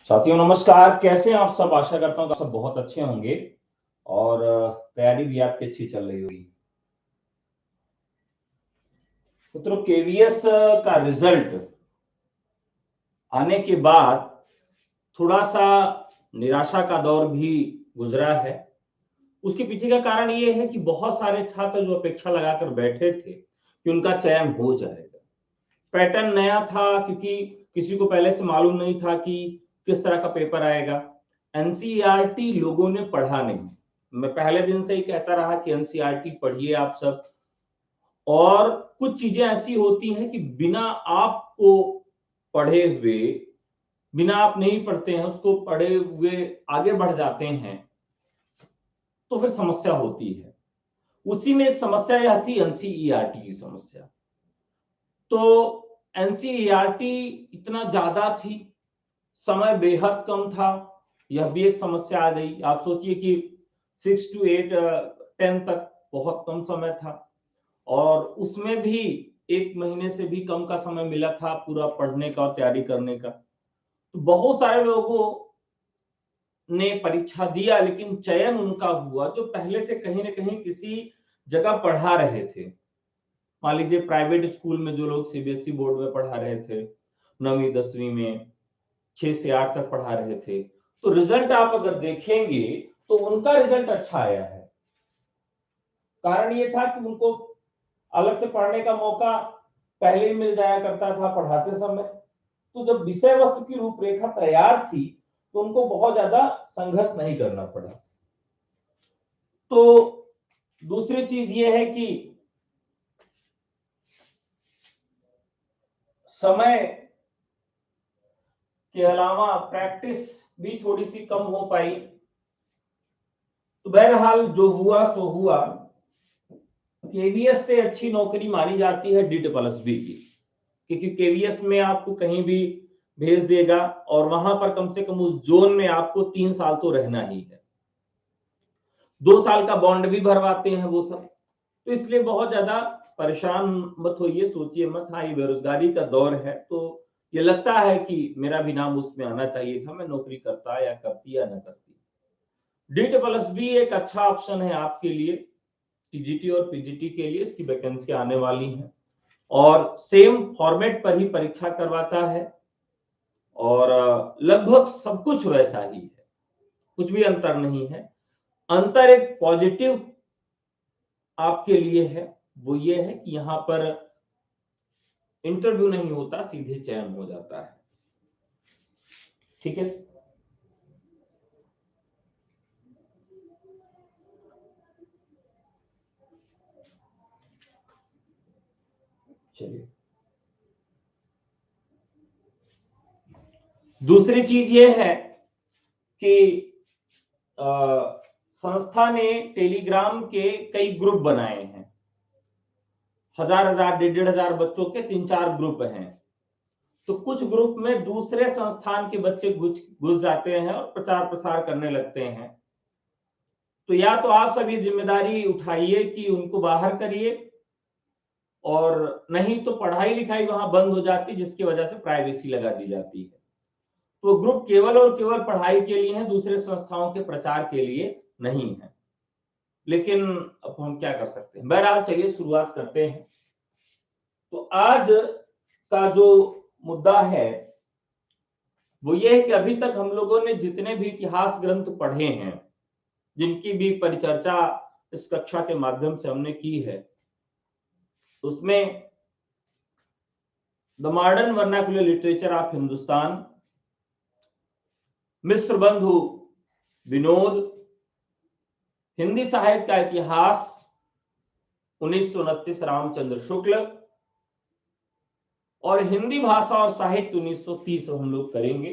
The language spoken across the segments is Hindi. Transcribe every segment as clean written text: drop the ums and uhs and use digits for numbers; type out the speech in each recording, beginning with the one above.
साथियों नमस्कार। कैसे हैं आप सब? आशा करता हूँ कि आप सब बहुत अच्छे होंगे और तैयारी भी आपकी अच्छी चल रही होगी। मित्रों, केवीएस का रिजल्ट आने के बाद थोड़ा सा निराशा का दौर भी गुजरा है। उसके पीछे का कारण ये है कि बहुत सारे छात्र जो अपेक्षा लगाकर बैठे थे कि उनका चयन हो जाएगा। पैटर्न नया था क्योंकि किसी को पहले से मालूम नहीं था कि किस तरह का पेपर आएगा। एनसीईआरटी लोगों ने पढ़ा नहीं। मैं पहले दिन से ही कहता रहा कि एनसीईआरटी पढ़िए आप सब। और कुछ चीजें ऐसी होती हैं कि बिना आपको पढ़े हुए, बिना आप नहीं पढ़ते हैं उसको पढ़े हुए आगे बढ़ जाते हैं तो फिर समस्या होती है। उसी में एक समस्या यह थी एनसीईआरटी की समस्या। तो एनसीईआरटी इतना ज्यादा थी, समय बेहद कम था, यह भी एक समस्या आ गई। आप सोचिए कि 6 to 8 10 तक बहुत कम समय था और उसमें भी 1 महीने से भी कम का समय मिला था पूरा पढ़ने का और तैयारी करने का। तो बहुत सारे लोगों ने परीक्षा दिया लेकिन चयन उनका हुआ जो पहले से कहीं ना कहीं किसी जगह पढ़ा रहे थे। मान लीजिए प्राइवेट स्कूल में जो लोग सीबीएसई बोर्ड में पढ़ा रहे थे, 9वीं 10वीं में 6 से 8 तक पढ़ा रहे थे, तो रिजल्ट आप अगर देखेंगे तो उनका रिजल्ट अच्छा आया है। कारण ये था कि उनको अलग से पढ़ने का मौका पहले ही मिल जाया करता था पढ़ाते समय। तो जब विषय वस्तु की रूपरेखा तैयार थी तो उनको बहुत ज्यादा संघर्ष नहीं करना पड़ा। तो दूसरी चीज ये है कि समय के अलावा प्रैक्टिस भी थोड़ी सी कम हो पाई। तो बहरहाल जो हुआ सो हुआ। केवीएस से अच्छी नौकरी मानी जाती है DSSB की, क्योंकि केवीएस में आपको कहीं भी भेज देगा और वहां पर कम से कम उस जोन में आपको 3 साल तो रहना ही है। 2 साल का बॉन्ड भी भरवाते हैं वो सब। तो इसलिए बहुत ज्यादा परेशान मत होइए, सोचिए मत। हाँ, ये बेरोजगारी का दौर है तो ये लगता है कि मेरा भी नाम उसमें आना चाहिए था, मैं नौकरी करता या करती या ना करती। DSSB एक अच्छा ऑप्शन है आपके लिए, टीजीटी और पीजीटी के लिए इसकी वैकेंसी आने वाली है और सेम फॉर्मेट पर ही परीक्षा करवाता है और लगभग सब कुछ वैसा ही है, कुछ भी अंतर नहीं है। अंतर एक पॉजिटिव आपके लिए है, वो ये है कि यहां पर इंटरव्यू नहीं होता, सीधे चयन हो जाता है। ठीक है, चलिए। दूसरी चीज ये है कि संस्था ने टेलीग्राम के कई ग्रुप बनाए हैं। 1000 1500 बच्चों के 3 4 ग्रुप हैं। तो कुछ ग्रुप में दूसरे संस्थान के बच्चे घुस घुस जाते हैं और प्रचार प्रसार करने लगते हैं। तो या तो आप सभी जिम्मेदारी उठाइए कि उनको बाहर करिए, और नहीं तो पढ़ाई लिखाई वहां बंद हो जाती जिसकी वजह से प्राइवेसी लगा दी जाती है। तो ग्रुप केवल और केवल पढ़ाई के लिए है, दूसरे संस्थाओं के प्रचार के लिए नहीं है। लेकिन अब हम क्या कर सकते हैं। बहरहाल चलिए शुरुआत करते हैं। तो आज का जो मुद्दा है वो ये है कि अभी तक हम लोगों ने जितने भी इतिहास ग्रंथ पढ़े हैं, जिनकी भी परिचर्चा इस कक्षा के माध्यम से हमने की है, उसमें the modern vernacular literature of Hindustan, Mishra Bandhu Vinod, Hindi साहित्य का इतिहास 1929 रामचंद्र शुक्ल, और हिंदी भाषा और साहित्य 1930 हम लोग करेंगे।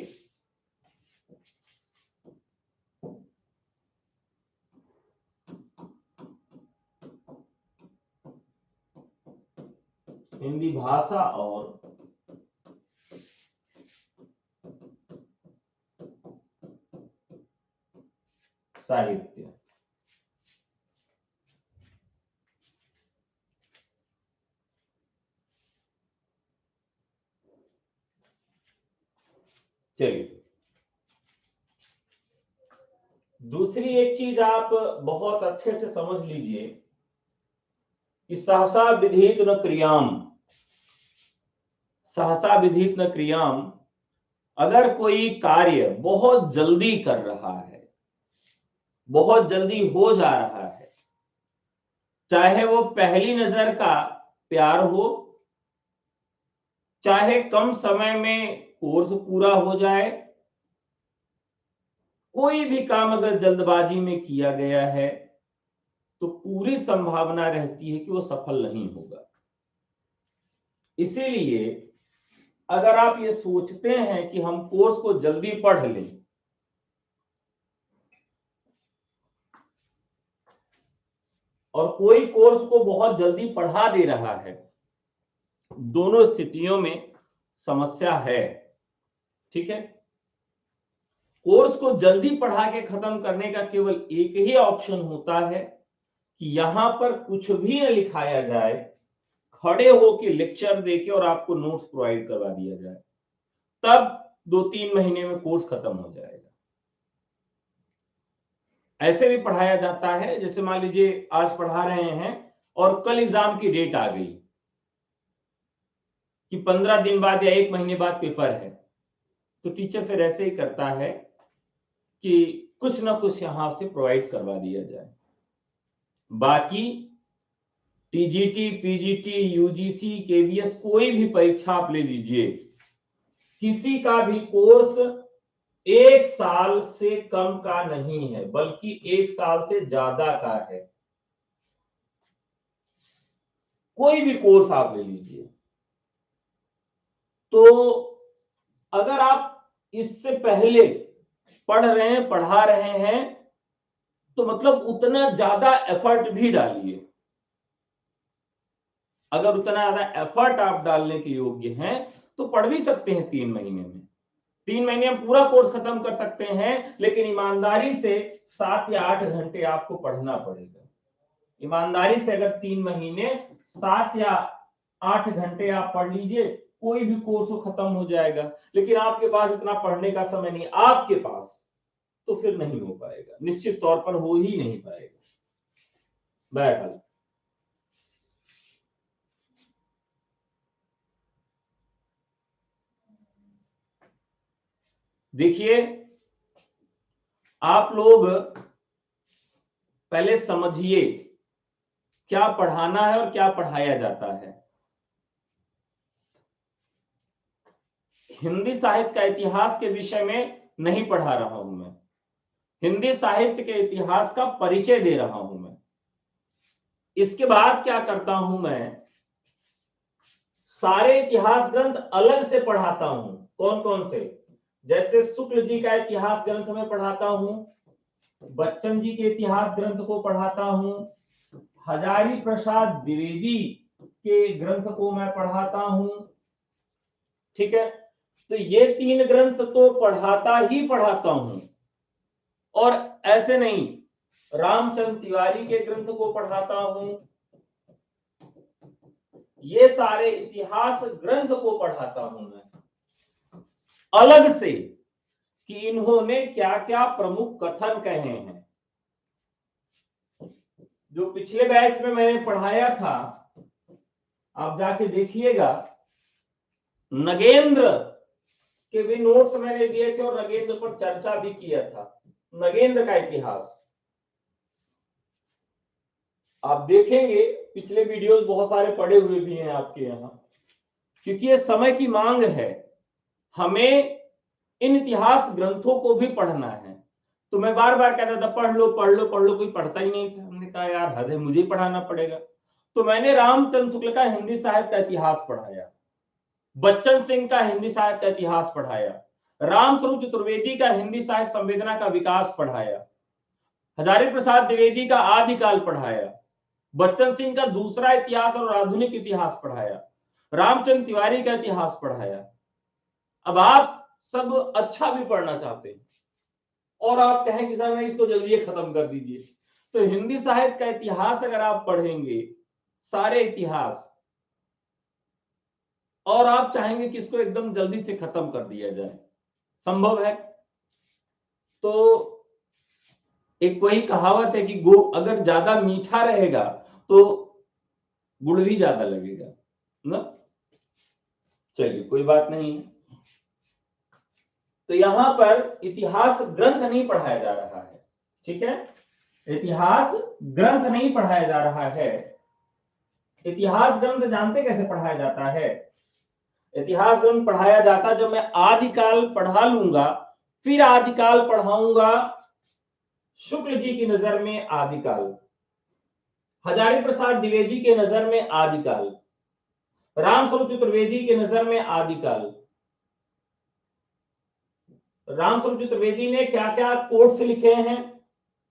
हिंदी भाषा और साहित्य। चलिए, दूसरी एक चीज आप बहुत अच्छे से समझ लीजिए कि सहसा विधित न क्रियाम, सहसा विधित न क्रियाम, अगर कोई कार्य बहुत जल्दी कर रहा है, बहुत जल्दी हो जा रहा है, चाहे वो पहली नजर का प्यार हो, चाहे कम समय में कोर्स पूरा हो जाए, कोई भी काम अगर जल्दबाजी में किया गया है तो पूरी संभावना रहती है कि वो सफल नहीं होगा। इसीलिए अगर आप ये सोचते हैं कि हम कोर्स को जल्दी पढ़ लें, और कोई कोर्स को बहुत जल्दी पढ़ा दे रहा है, दोनों स्थितियों में समस्या है। ठीक है, कोर्स को जल्दी पढ़ा के खत्म करने का केवल एक ही ऑप्शन होता है कि यहां पर कुछ भी न लिखाया जाए, खड़े होके लेक्चर देके और आपको नोट्स प्रोवाइड करवा दिया जाए, तब 2-3 महीने में कोर्स खत्म हो जाएगा। ऐसे भी पढ़ाया जाता है, जैसे मान लीजिए आज पढ़ा रहे हैं और कल एग्जाम की डेट आ गई कि 15 दिन बाद या 1 महीने बाद पेपर है, तो टीचर फिर ऐसे ही करता है कि कुछ ना कुछ यहां से प्रोवाइड करवा दिया जाए। बाकी टीजीटी, पीजीटी, यूजीसी, केवीएस, कोई भी परीक्षा आप ले लीजिए, किसी का भी कोर्स 1 साल से कम का नहीं है, बल्कि 1 साल से ज्यादा का है। कोई भी कोर्स आप ले लीजिए, तो अगर आप इससे पहले पढ़ रहे हैं, पढ़ा रहे हैं, तो मतलब उतना ज्यादा एफर्ट भी डालिए। अगर उतना ज्यादा एफर्ट आप डालने के योग्य हैं तो पढ़ भी सकते हैं 3 महीने में। 3 महीने में पूरा कोर्स खत्म कर सकते हैं, लेकिन ईमानदारी से 7 या 8 घंटे आपको पढ़ना पड़ेगा। ईमानदारी से अगर 3 महीने 7 या 8 घंटे आप पढ़ लीजिए, कोई भी कोर्स हो खत्म हो जाएगा। लेकिन आपके पास इतना पढ़ने का समय नहीं आपके पास, तो फिर नहीं हो पाएगा, निश्चित तौर पर हो ही नहीं पाएगा। बहरहाल देखिए, आप लोग पहले समझिए क्या पढ़ाना है और क्या पढ़ाया जाता है। हिंदी साहित्य का इतिहास के विषय में नहीं पढ़ा रहा हूं मैं, हिंदी साहित्य के इतिहास का परिचय दे रहा हूं मैं। इसके बाद क्या करता हूं मैं, सारे इतिहास ग्रंथ अलग से पढ़ाता हूं। कौन कौन से? जैसे शुक्ल जी का इतिहास ग्रंथ में पढ़ाता हूं, बच्चन जी के इतिहास ग्रंथ को पढ़ाता हूं, हजारी प्रसाद द्विवेदी के ग्रंथ को मैं पढ़ाता हूं। ठीक है, तो ये 3 ग्रंथ तो पढ़ाता ही पढ़ाता हूं। और ऐसे नहीं, रामचंद्र तिवारी के ग्रंथ को पढ़ाता हूं, ये सारे इतिहास ग्रंथ को पढ़ाता हूं मैं अलग से कि इन्होंने क्या क्या प्रमुख कथन कहे हैं। जो पिछले बैच में मैंने पढ़ाया था, आप जाके देखिएगा, नगेंद्र के भी नोट्स मैंने दिए थे और नगेंद्र पर चर्चा भी किया था। नगेंद्र का इतिहास आप देखेंगे, पिछले वीडियोस बहुत सारे पड़े हुए भी हैं आपके यहाँ, क्योंकि ये समय की मांग है, हमें इन इतिहास ग्रंथों को भी पढ़ना है। तो मैं बार बार कहता था पढ़ लो पढ़ लो पढ़ लो, कोई पढ़ता ही नहीं था। हमने कहा यार हद है, मुझे ही पढ़ाना पड़ेगा। तो मैंने रामचंद्र शुक्ल का हिंदी साहित्य का इतिहास पढ़ाया, बच्चन सिंह का हिंदी साहित्य का इतिहास पढ़ाया, रामस्वरूप चतुर्वेदी का हिंदी साहित्य संवेदना का विकास पढ़ाया, हजारी प्रसाद द्विवेदी का आदिकाल पढ़ाया, बच्चन सिंह का दूसरा इतिहास और आधुनिक इतिहास पढ़ाया, रामचंद्र तिवारी का इतिहास पढ़ाया। अब आप सब अच्छा भी पढ़ना चाहते हैं और आप कहें कि सर मैं इसको जल्दी खत्म कर दीजिए, तो हिंदी साहित्य का इतिहास अगर आप पढ़ेंगे, सारे इतिहास, और आप चाहेंगे कि इसको एकदम जल्दी से खत्म कर दिया जाए, संभव है? तो एक कोई कहावत है कि गुड़ अगर ज्यादा मीठा रहेगा तो गुड़ भी ज्यादा लगेगा ना। चलिए कोई बात नहीं। तो यहां पर इतिहास ग्रंथ नहीं पढ़ाया जा रहा है, ठीक है, इतिहास ग्रंथ नहीं पढ़ाया जा रहा है। इतिहास ग्रंथ जानते कैसे पढ़ाया जाता है? इतिहास ग्रंथ पढ़ाया जाता जब मैं आदिकाल पढ़ा लूंगा, फिर आदिकाल पढ़ाऊंगा शुक्ल जी की नजर में आदिकाल, हजारी प्रसाद द्विवेदी के नजर में आदिकाल, रामस्वरूप चतुर्वेदी के नजर में आदिकाल, रामस्वरूप चतुर्वेदी ने क्या क्या कोट्स लिखे हैं,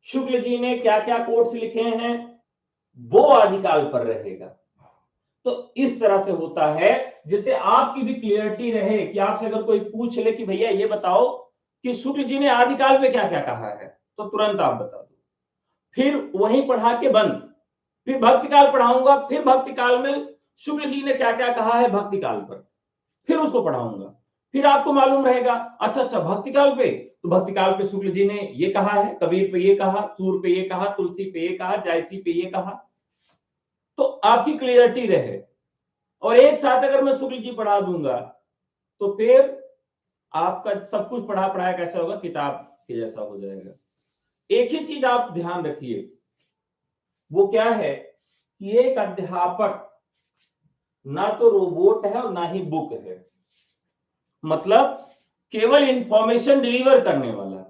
शुक्ल जी ने क्या क्या कोट्स लिखे हैं, वो आदिकाल पर रहेगा। तो इस तरह से होता है जिससे आपकी भी क्लियरिटी रहे कि आपसे अगर कोई पूछ ले कि भैया ये बताओ कि शुक्ल जी ने आदिकाल में क्या क्या कहा है, तो तुरंत आप बता दो, फिर वहीं पढ़ा के बंद। फिर भक्तिकाल पढ़ाऊंगा, फिर भक्तिकाल में शुक्ल जी ने क्या क्या कहा है भक्तिकाल पर, फिर उसको पढ़ाऊंगा। फिर आपको मालूम रहेगा अच्छा भक्तिकाल पे, तो भक्तिकाल पे शुक्ल जी ने ये कहा है, कबीर पे ये कहा, सूर पे ये कहा, तुलसी पे ये कहा, जायसी पे ये कहा, तो आपकी क्लियरिटी रहे। और एक साथ अगर मैं शुक्ल जी पढ़ा दूंगा तो फिर आपका सब कुछ पढ़ा पढ़ाया कैसा होगा, किताब के जैसा हो जाएगा। एक ही चीज आप ध्यान रखिए, वो क्या है कि एक अध्यापक ना तो रोबोट है और ना ही बुक है, मतलब केवल इंफॉर्मेशन डिलीवर करने वाला।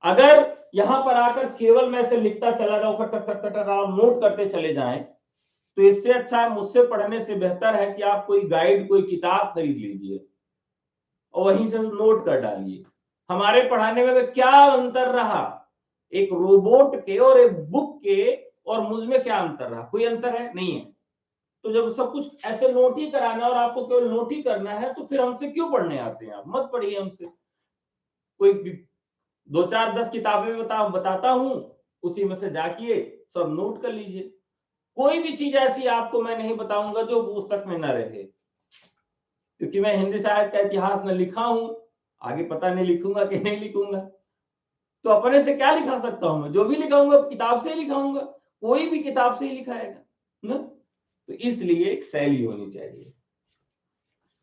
अगर यहां पर आकर केवल मैं से लिखता चला जाऊं, नोट करते चले जाएं, तो इससे अच्छा है, मुझसे पढ़ने से बेहतर है कि आप कोई गाइड, कोई किताब खरीद लीजिए और वहीं से नोट कर डालिए। हमारे पढ़ाने में क्या अंतर रहा एक रोबोट के और एक बुक के, और मुझ में क्या अंतर रहा? कोई अंतर है? नहीं है। तो जब सब कुछ ऐसे नोट ही कराना है और आपको केवल नोट ही करना है, तो फिर हमसे क्यों पढ़ने आते हैं आप? मत पढ़िए हमसे। कोई 2 4 10 किताबें बताता हूं, उसी में से जाके सब नोट कर लीजिए। कोई भी चीज ऐसी आपको मैं नहीं बताऊंगा जो पुस्तक में न रहे, क्योंकि मैं हिंदी साहित्य का इतिहास न लिखा हूं, आगे पता नहीं लिखूंगा कि नहीं लिखूंगा। तो अपने से क्या लिखा सकता हूं? मैं जो भी लिखाऊंगा किताब से ही लिखाऊंगा, कोई भी किताब से ही लिखाएगा ना। तो इसलिए एक शैली होनी चाहिए।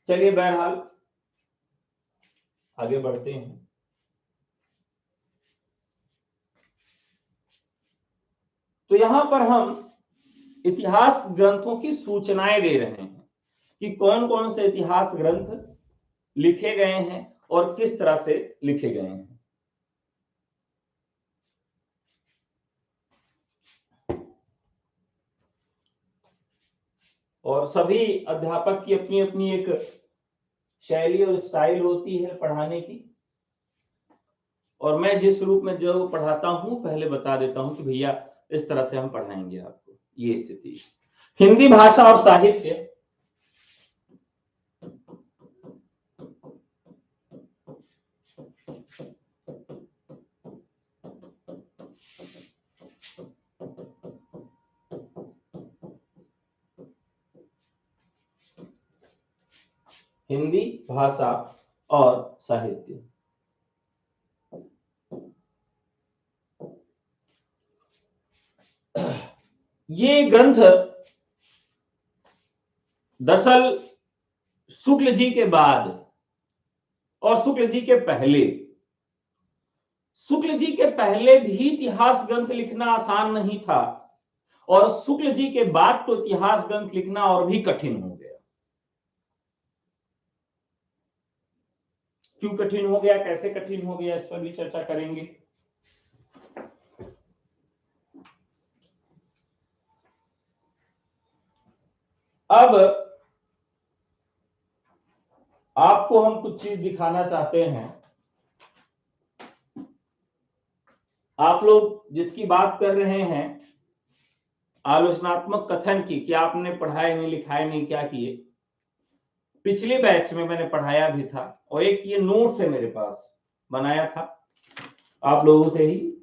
चलिए बहरहाल आगे बढ़ते हैं। तो यहां पर हम इतिहास ग्रंथों की सूचनाएं दे रहे हैं कि कौन कौन से इतिहास ग्रंथ लिखे गए हैं और किस तरह से लिखे गए हैं। और सभी अध्यापक की अपनी अपनी एक शैली और स्टाइल होती है पढ़ाने की, और मैं जिस रूप में जो पढ़ाता हूं पहले बता देता हूं कि भैया इस तरह से हम पढ़ाएंगे आपको। ये स्थिति हिंदी भाषा और साहित्य, हिंदी भाषा और साहित्य, ये ग्रंथ दरअसल शुक्ल जी के बाद और शुक्ल जी के पहले, शुक्ल जी के पहले भी इतिहास ग्रंथ लिखना आसान नहीं था, और शुक्ल जी के बाद तो इतिहास ग्रंथ लिखना और भी कठिन हो गया। क्यों कठिन हो गया, कैसे कठिन हो गया, इस पर भी चर्चा करेंगे। अब आपको हम कुछ चीज दिखाना चाहते हैं। आप लोग जिसकी बात कर रहे हैं आलोचनात्मक कथन की, कि आपने पढ़ाया नहीं, लिखाया नहीं, क्या किए, पिछले बैच में मैंने पढ़ाया भी था, और एक ये नोट्स है मेरे पास, बनाया था आप लोगों से ही।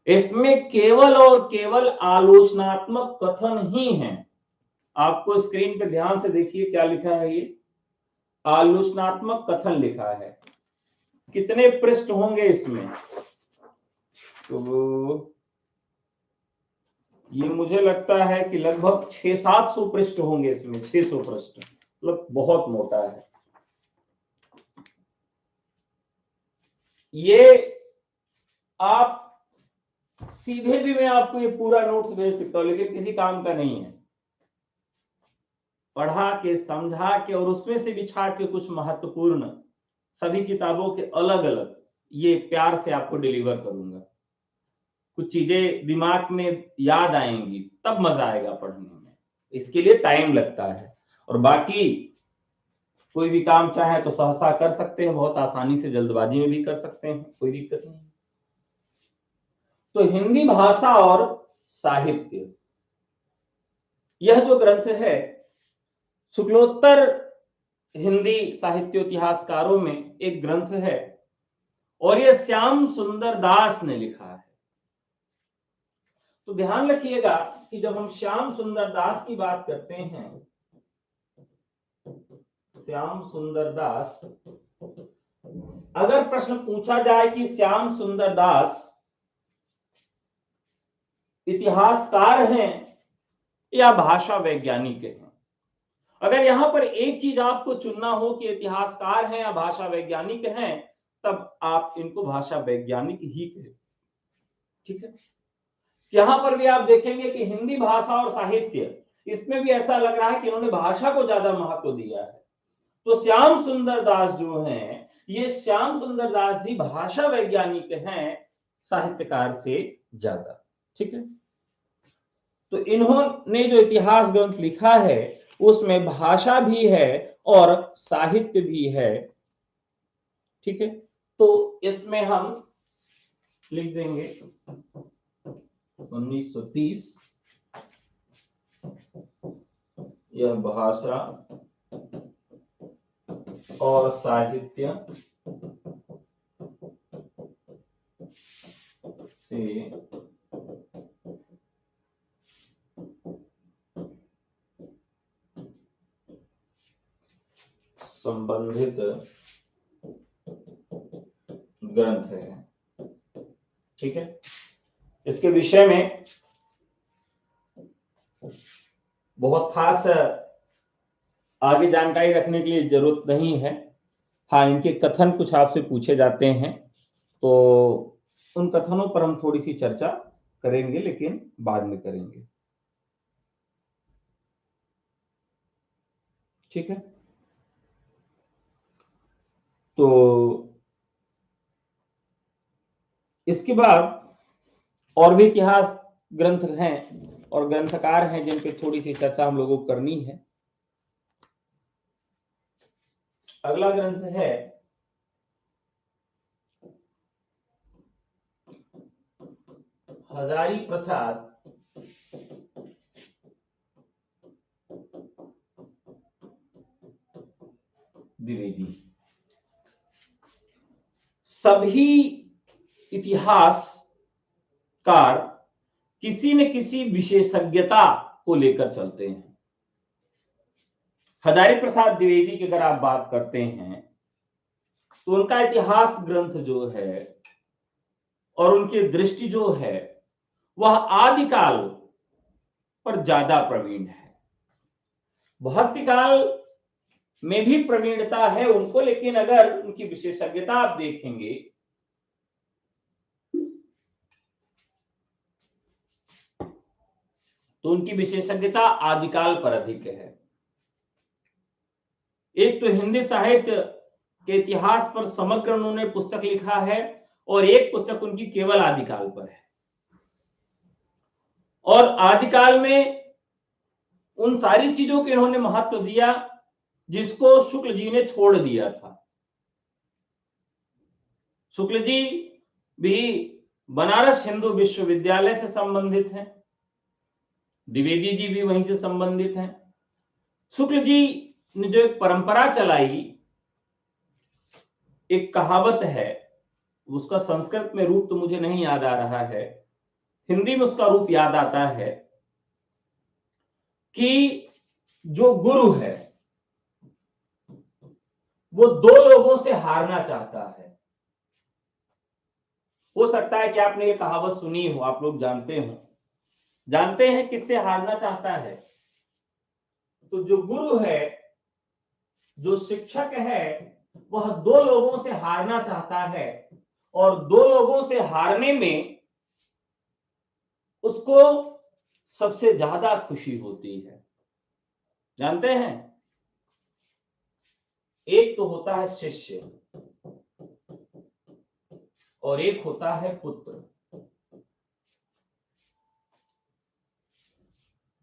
इसमें केवल और केवल आलोचनात्मक कथन ही हैं। आपको स्क्रीन पे ध्यान से देखिए क्या लिखा है, ये आलोचनात्मक कथन लिखा है। कितने पृष्ठ होंगे इसमें? तो ये मुझे लगता है कि लगभग 600-700 पृष्ठ होंगे इसमें, 600 पृष्ठ, मतलब बहुत मोटा है ये। आप सीधे भी मैं आपको ये पूरा नोट्स भेज सकता हूं, लेकिन किसी काम का नहीं है। पढ़ा के, समझा के और उसमें से बिछा के कुछ महत्वपूर्ण सभी किताबों के अलग अलग ये प्यार से आपको डिलीवर करूंगा। कुछ चीजें दिमाग में याद आएंगी, तब मजा आएगा पढ़ने में। इसके लिए टाइम लगता है। और बाकी कोई भी काम चाहे तो सहसा कर सकते हैं, बहुत आसानी से, जल्दबाजी में भी कर सकते हैं, कोई दिक्कत नहीं। तो हिंदी भाषा और साहित्य, यह जो ग्रंथ है शुक्लोत्तर हिंदी साहित्य इतिहासकारों में एक ग्रंथ है और यह श्याम सुंदर दास ने लिखा है। तो ध्यान रखिएगा कि जब हम श्याम सुंदर दास की बात करते हैं, श्याम सुंदर दास, अगर प्रश्न पूछा जाए कि श्याम सुंदर दास इतिहासकार हैं या भाषा वैज्ञानिक हैं, अगर यहां पर एक चीज आपको चुनना हो कि इतिहासकार हैं या भाषा वैज्ञानिक हैं, तब आप इनको भाषा वैज्ञानिक ही कहें। ठीक है, यहां पर भी आप देखेंगे कि हिंदी भाषा और साहित्य, इसमें भी ऐसा लग रहा है कि इन्होंने भाषा को ज्यादा महत्व दिया है। तो श्याम सुंदर दास जो हैं, ये श्याम सुंदर दास जी भाषा वैज्ञानिक हैं साहित्यकार से ज्यादा। ठीक है, तो इन्होंने जो इतिहास ग्रंथ लिखा है उसमें भाषा भी है और साहित्य भी है। ठीक है, तो इसमें हम लिख देंगे 1930, यह भाषा और साहित्य से संबंधित ग्रंथ है। ठीक है, इसके विषय में बहुत खास आगे जानकारी रखने के लिए जरूरत नहीं है। हाँ, इनके कथन कुछ आपसे पूछे जाते हैं, तो उन कथनों पर हम थोड़ी सी चर्चा करेंगे, लेकिन बाद में करेंगे। ठीक है, तो इसके बाद और भी इतिहास ग्रंथ हैं और ग्रंथकार हैं जिन पे थोड़ी सी चर्चा हम लोगों को करनी है। अगला ग्रंथ है हजारी प्रसाद द्विवेदी। सभी इतिहासकार किसी न किसी विशेषज्ञता को लेकर चलते हैं। हजारी प्रसाद द्विवेदी की अगर आप बात करते हैं तो उनका इतिहास ग्रंथ जो है और उनकी दृष्टि जो है वह आदिकाल पर ज्यादा प्रवीण है। भक्तिकाल में भी प्रवीणता है उनको, लेकिन अगर उनकी विशेषज्ञता आप देखेंगे तो उनकी विशेषज्ञता आदिकाल पर अधिक है। एक तो हिंदी साहित्य के इतिहास पर समग्र उन्होंने पुस्तक लिखा है और एक पुस्तक उनकी केवल आदिकाल पर है। और आदिकाल में उन सारी चीजों को इन्होंने महत्व दिया जिसको शुक्ल जी ने छोड़ दिया था। शुक्ल जी भी बनारस हिंदू विश्वविद्यालय से संबंधित हैं, द्विवेदी जी भी वहीं से संबंधित हैं। शुक्ल जी ने जो एक परंपरा चलाई, एक कहावत है, उसका संस्कृत में रूप तो मुझे नहीं याद आ रहा है, हिंदी में उसका रूप याद आता है कि जो गुरु है वो दो लोगों से हारना चाहता है। हो सकता सकता है कि आपने ये कहावत सुनी हो, आप लोग जानते हैं किससे हारना चाहता है? तो जो गुरु है, जो शिक्षक है, वह दो लोगों से हारना चाहता है, और दो लोगों से हारने में उसको सबसे ज्यादा खुशी होती है। जानते हैं, एक तो होता है शिष्य और एक होता है पुत्र।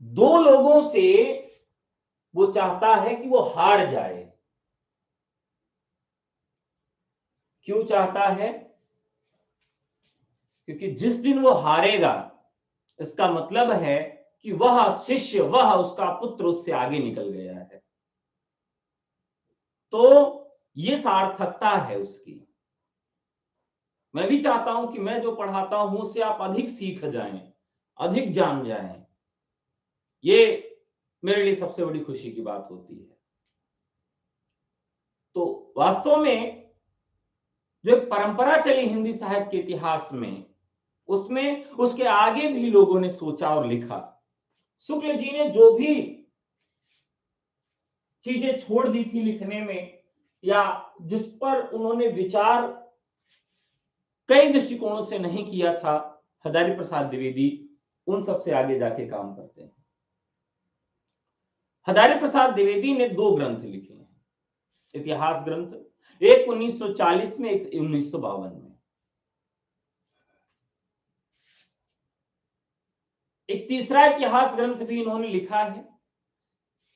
दो लोगों से वो चाहता है कि वो हार जाए। क्यों चाहता है? क्योंकि जिस दिन वो हारेगा, इसका मतलब है कि वह शिष्य, वह उसका पुत्र उससे आगे निकल गया है। तो ये सार्थकता है उसकी। मैं भी चाहता हूं कि मैं जो पढ़ाता हूं उससे आप अधिक सीख जाएं, अधिक जान जाएं। ये मेरे लिए सबसे बड़ी खुशी की बात होती है। तो वास्तव में जो एक परंपरा चली हिंदी साहित्य के इतिहास में, उसमें उसके आगे भी लोगों ने सोचा और लिखा। शुक्ल जी ने जो भी चीजें छोड़ दी थी लिखने में, या जिस पर उन्होंने विचार कई दृष्टिकोणों से नहीं किया था, हजारी प्रसाद द्विवेदी उन सबसे आगे जाके काम करते हैं। हजारी प्रसाद द्विवेदी ने दो ग्रंथ लिखे हैं, इतिहास ग्रंथ, एक 1940 में, एक 1952 में। एक तीसरा इतिहास ग्रंथ भी इन्होंने लिखा है।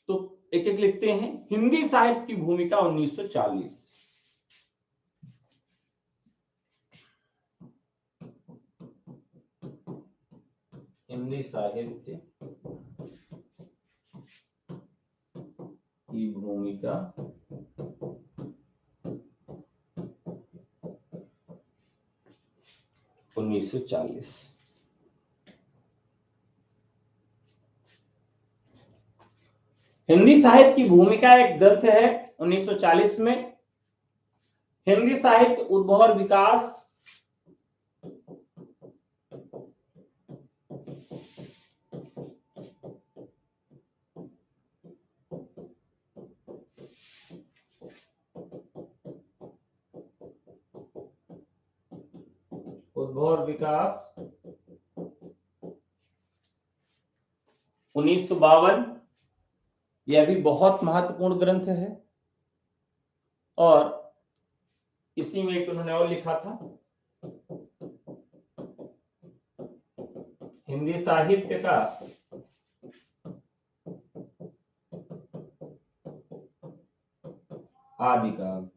तो एक एक लिखते हैं। हिंदी साहित्य की भूमिका 1940। हिंदी साहित्य की भूमिका 1940। हिंदी साहित्य की भूमिका एक ग्रंथ है 1940 में। हिंदी साहित्य उद्भव और विकास, उद्भव और विकास 1952। यह भी बहुत महत्वपूर्ण ग्रंथ है। और इसी में एक उन्होंने और लिखा था, हिंदी साहित्य का आदिकाल।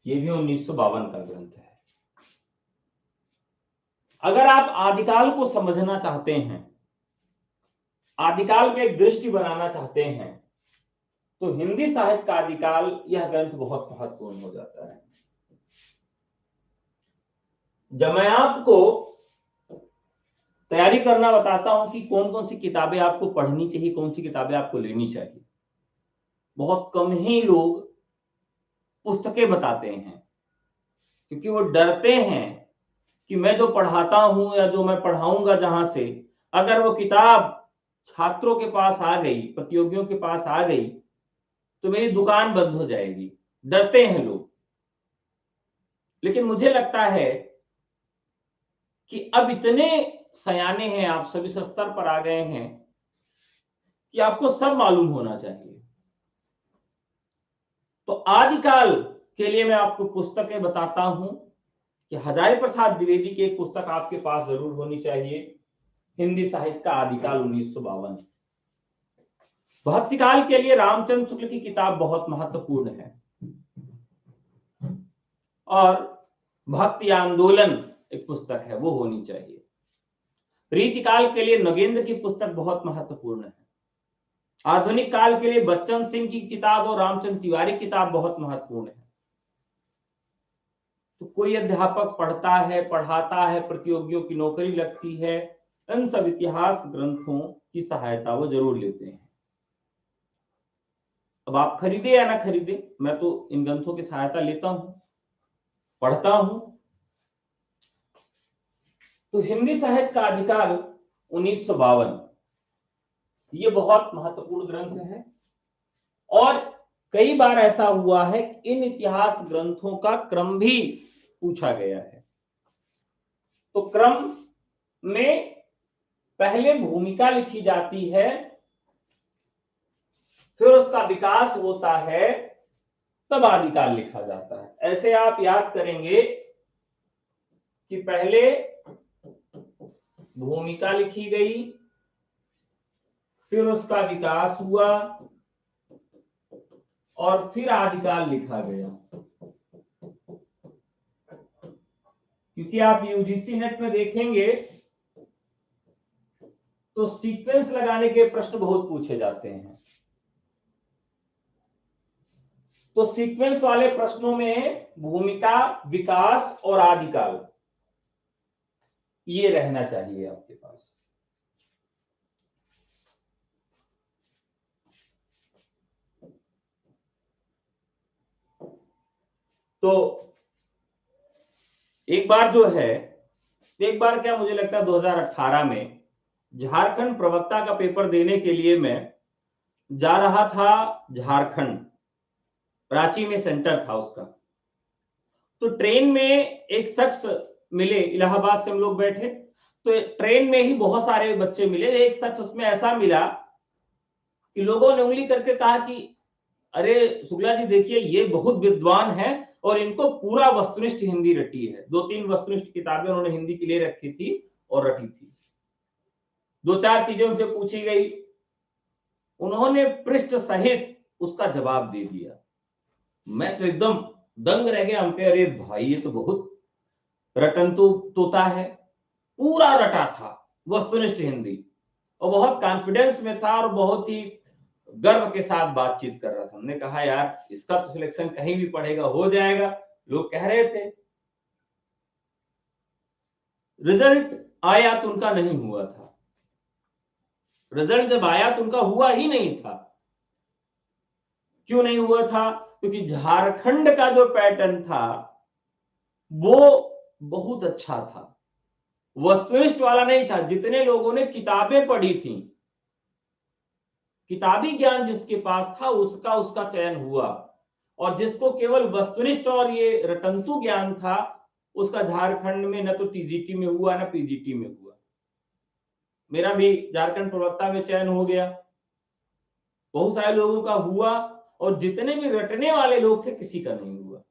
ये भी 1952 का ग्रंथ है। अगर आप आदिकाल को समझना चाहते हैं, आदिकाल में एक दृष्टि बनाना चाहते हैं, तो हिंदी साहित्य का आदिकाल यह ग्रंथ बहुत महत्वपूर्ण हो जाता है। जब मैं आपको तैयारी करना बताता हूं कि कौन कौन सी किताबें आपको पढ़नी चाहिए, कौन सी किताबें आपको लेनी चाहिए, बहुत कम ही लोग पुस्तकें बताते हैं, क्योंकि वो डरते हैं कि मैं जो पढ़ाता हूं या जो मैं पढ़ाऊंगा जहां से, अगर वो किताब छात्रों के पास आ गई, प्रतियोगियों के पास आ गई, तो मेरी दुकान बंद हो जाएगी। डरते हैं लोग। लेकिन मुझे लगता है कि अब इतने सयाने हैं आप, सभी स्तर पर आ गए हैं कि आपको सब मालूम होना चाहिए। तो आदिकाल के लिए मैं आपको पुस्तकें बताता हूं कि हजारी प्रसाद द्विवेदी की एक पुस्तक आपके पास जरूर होनी चाहिए, हिंदी साहित्य का आदिकाल 1952। भक्तिकाल के लिए रामचंद्र शुक्ल की किताब बहुत महत्वपूर्ण है, और भक्ति आंदोलन एक पुस्तक है, वो होनी चाहिए। रीतिकाल के लिए नगेंद्र की पुस्तक बहुत महत्वपूर्ण है। आधुनिक काल के लिए बच्चन सिंह की किताब और रामचंद्र तिवारी की किताब बहुत महत्वपूर्ण है। तो कोई अध्यापक पढ़ता है, पढ़ाता है, प्रतियोगियों की नौकरी लगती है, इन सब इतिहास ग्रंथों की सहायता वो जरूर लेते हैं। अब आप खरीदे या ना खरीदे, मैं तो इन ग्रंथों की सहायता लेता हूं। पढ़ता हूं तो हिंदी साहित्य का आदिकाल 1952, ये बहुत महत्वपूर्ण ग्रंथ है। और कई बार ऐसा हुआ है कि इन इतिहास ग्रंथों का क्रम भी पूछा गया है। तो क्रम में पहले भूमिका लिखी जाती है, फिर उसका विकास होता है, तब आदिकाल लिखा जाता है। ऐसे आप याद करेंगे कि पहले भूमिका लिखी गई, फिर उसका विकास हुआ और फिर आदिकाल लिखा गया। क्योंकि आप यूजीसी नेट में देखेंगे तो सीक्वेंस लगाने के प्रश्न बहुत पूछे जाते हैं। तो सीक्वेंस वाले प्रश्नों में भूमिका, विकास और आदिकाल ये रहना चाहिए आपके पास। तो एक बार जो है, एक बार क्या मुझे लगता है 2018 में झारखंड प्रवक्ता का पेपर देने के लिए मैं जा रहा था झारखंड, रांची में सेंटर था उसका। तो ट्रेन में एक शख्स मिले, इलाहाबाद से हम लोग बैठे, तो ट्रेन में ही बहुत सारे बच्चे मिले। एक शख्स उसमें ऐसा मिला कि लोगों ने उंगली करके कहा कि अरे शुक्ला जी देखिए ये बहुत विद्वान है और इनको पूरा वस्तुनिष्ठ हिंदी रटी है। 2-3 वस्तुनिष्ठ किताबें उन्होंने हिंदी के लिए रखी थी और रटी थी। 2-4 चीजें उनसे पूछी गई, उन्होंने पृष्ठ सहित उसका जवाब दे दिया। मैं तो एकदम दंग रह गया। हम कहे अरे भाई ये तो बहुत रटन तो तोता है, पूरा रटा था वस्तुनिष्ठ हिंदी, और बहुत कॉन्फिडेंस में था और बहुत ही गर्व के साथ बातचीत कर रहा था। हमने कहा यार इसका तो सिलेक्शन कहीं भी पढ़ेगा हो जाएगा, लोग कह रहे थे। रिजल्ट आया तो उनका नहीं हुआ था। रिजल्ट जब आया तो उनका हुआ ही नहीं था। क्यों नहीं हुआ था? क्योंकि झारखंड का जो पैटर्न था वो बहुत अच्छा था, वस्तुनिष्ठ वाला नहीं था। जितने लोगों ने किताबें पढ़ी थी, किताबी ज्ञान जिसके पास था उसका उसका चयन हुआ, और जिसको केवल वस्तुनिष्ठ और ये रटंतु ज्ञान था उसका झारखंड में न तो टीजीटी में हुआ न पीजीटी में हुआ। मेरा भी झारखंड प्रवक्ता में चयन हो गया, बहुत सारे लोगों का हुआ, और जितने भी रटने वाले लोग थे किसी का नहीं हुआ।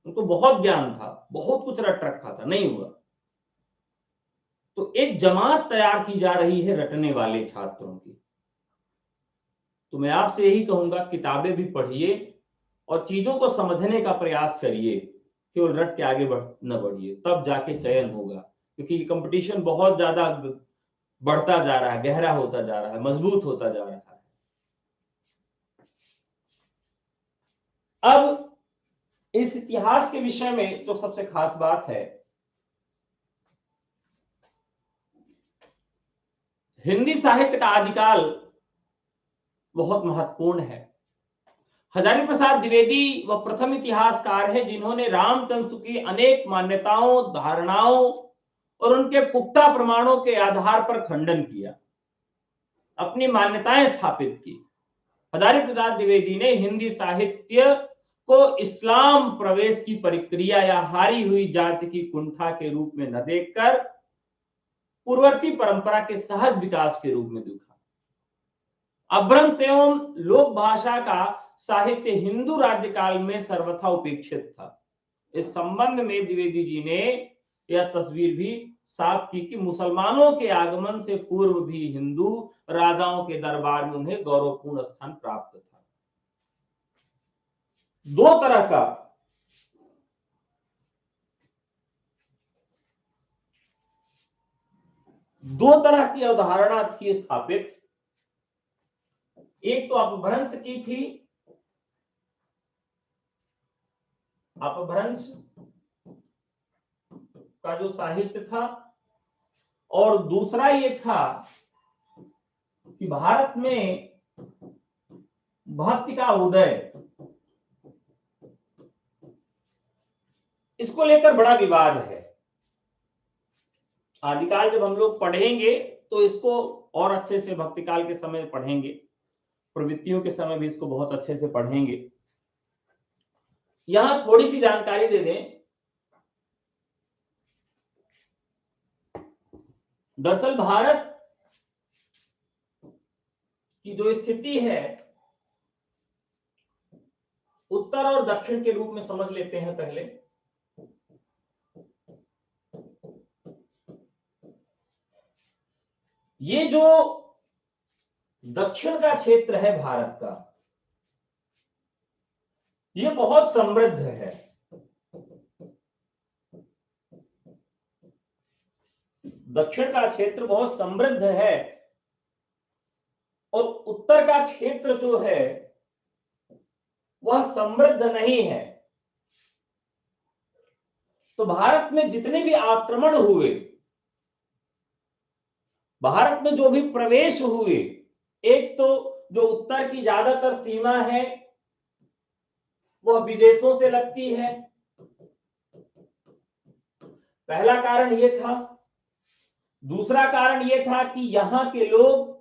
उनको बहुत ज्ञान था, बहुत कुछ रट रखा था, नहीं हुआ। तो एक जमात तैयार की जा रही है रटने वाले छात्रों की। तो मैं आपसे यही कहूंगा किताबें भी पढ़िए और चीजों को समझने का प्रयास करिए, केवल रट के आगे न बढ़िए, तब जाके चयन होगा। क्योंकि कंपटीशन बहुत ज्यादा बढ़ता जा रहा है, गहरा होता जा रहा है, मजबूत होता जा रहा है। अब इस इतिहास के विषय में जो सबसे खास बात है, हिंदी साहित्य का आदिकाल बहुत महत्वपूर्ण है। हजारी प्रसाद द्विवेदी वह प्रथम इतिहासकार है जिन्होंने रामचंद्र की अनेक मान्यताओं, धारणाओं और उनके पुख्ता प्रमाणों के आधार पर खंडन किया, अपनी मान्यताएं स्थापित की। हजारी प्रसाद द्विवेदी ने हिंदी साहित्य को इस्लाम प्रवेश की प्रक्रिया या हारी हुई जाति की कुंठा के रूप में न देखकर पूर्ववर्ती परंपरा के सहज विकास के रूप में देखा। अभ्रंश एवं लोक भाषा का साहित्य हिंदू राज्यकाल में सर्वथा उपेक्षित था। इस संबंध में द्विवेदी जी ने यह तस्वीर भी साफ की कि मुसलमानों के आगमन से पूर्व भी हिंदू राजाओं के दरबार में उन्हें गौरवपूर्ण स्थान प्राप्त था। दो तरह की अवधारणा थी स्थापित। एक तो अपभ्रंश की थी, अपभ्रंश का जो साहित्य था, और दूसरा ये था कि भारत में भक्ति का उदय, इसको लेकर बड़ा विवाद है। आदिकाल जब हम लोग पढ़ेंगे तो इसको और अच्छे से भक्तिकाल के समय पढ़ेंगे, प्रवृत्तियों के समय भी इसको बहुत अच्छे से पढ़ेंगे। यहां थोड़ी सी जानकारी दे दें। दरअसल भारत की जो स्थिति है उत्तर और दक्षिण के रूप में समझ लेते हैं पहले। ये जो दक्षिण का क्षेत्र है भारत का, ये बहुत समृद्ध है। दक्षिण का क्षेत्र बहुत समृद्ध है और उत्तर का क्षेत्र जो है वह समृद्ध नहीं है। तो भारत में जितने भी आक्रमण हुए, भारत में जो भी प्रवेश हुए, एक तो जो उत्तर की ज्यादातर सीमा है वह विदेशों से लगती है, पहला कारण यह था। दूसरा कारण यह था कि यहां के लोग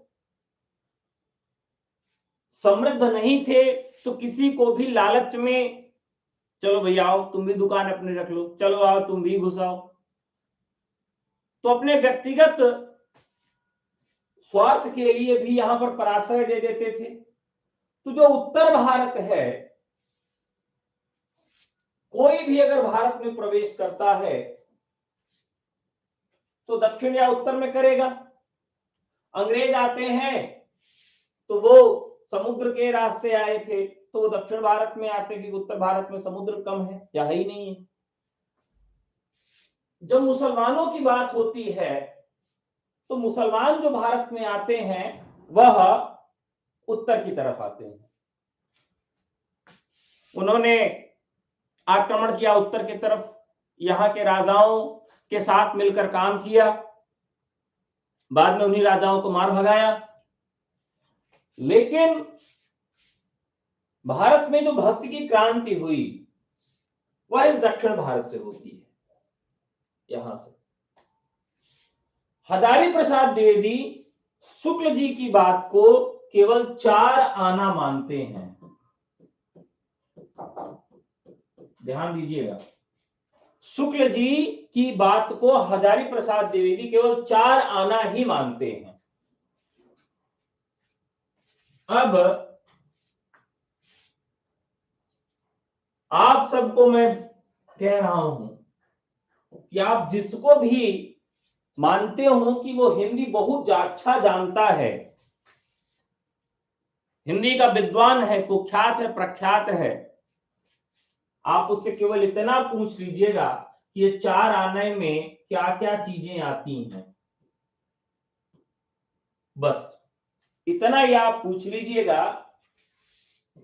समृद्ध नहीं थे, तो किसी को भी लालच में चलो भैया आओ तुम भी दुकान अपने रख लो, चलो आओ तुम भी घुसाओ, तो अपने व्यक्तिगत स्वार्थ के लिए भी यहां पर पराश्रय दे देते थे। तो जो उत्तर भारत है, कोई भी अगर भारत में प्रवेश करता है तो दक्षिण या उत्तर में करेगा। अंग्रेज आते हैं तो वो समुद्र के रास्ते आए थे, तो वो दक्षिण भारत में आते कि उत्तर भारत में समुद्र कम है या है ही नहीं है। जब मुसलमानों की बात होती है तो मुसलमान जो भारत में आते हैं वह उत्तर की तरफ आते हैं। उन्होंने आक्रमण किया उत्तर की तरफ, यहां के राजाओं के साथ मिलकर काम किया, बाद में उन्हीं राजाओं को मार भगाया। लेकिन भारत में जो भक्ति की क्रांति हुई वह इस दक्षिण भारत से होती है, यहां से। हजारी प्रसाद द्विवेदी शुक्ल जी की बात को केवल 4 आना मानते हैं, ध्यान दीजिएगा। शुक्ल जी की बात को हजारी प्रसाद द्विवेदी केवल 4 आना ही मानते हैं। अब आप सबको मैं कह रहा हूं कि आप जिसको भी मानते हो कि वो हिंदी बहुत अच्छा जानता है, हिंदी का विद्वान है, कुख्यात है, प्रख्यात है, आप उससे केवल इतना पूछ लीजिएगा कि ये 4 आने में क्या क्या चीजें आती हैं, बस इतना ही आप पूछ लीजिएगा।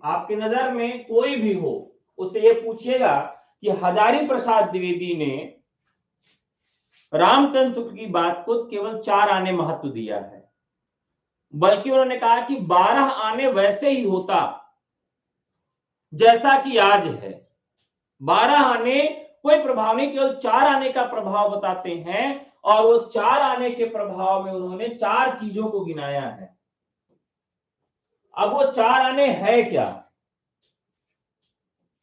आपकी नजर में कोई भी हो उससे ये पूछिएगा कि हजारी प्रसाद द्विवेदी ने रामचंद्र शुक्ल की बात को केवल 4 आने महत्व दिया है, बल्कि उन्होंने कहा कि 12 आने वैसे ही होता जैसा कि आज है। 12 आने कोई प्रभाव नहीं, केवल 4 आने का प्रभाव बताते हैं, और वो 4 आने के प्रभाव में उन्होंने 4 चीजों को गिनाया है। अब वो 4 आने है क्या,